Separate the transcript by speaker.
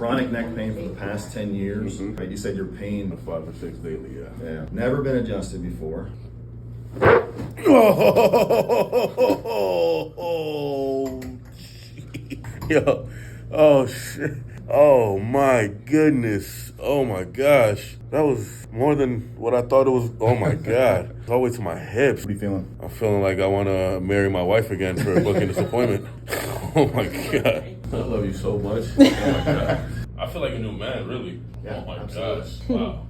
Speaker 1: chronic neck pain for the past 10 years. Right, you said your pain
Speaker 2: 5 or 6 daily, yeah.
Speaker 1: Yeah. Never been adjusted before.
Speaker 2: Oh, yo, oh shit, oh my goodness, oh my gosh, that was more than what I thought it was. Oh my god, it's all the way to my hips.
Speaker 1: What are you feeling?
Speaker 2: I'm feeling like I want to marry my wife again for booking this appointment. Oh my god, I love you so much. Oh my god, I feel like a new man, really.
Speaker 1: Yeah,
Speaker 2: oh my
Speaker 1: absolutely.
Speaker 2: gosh, wow.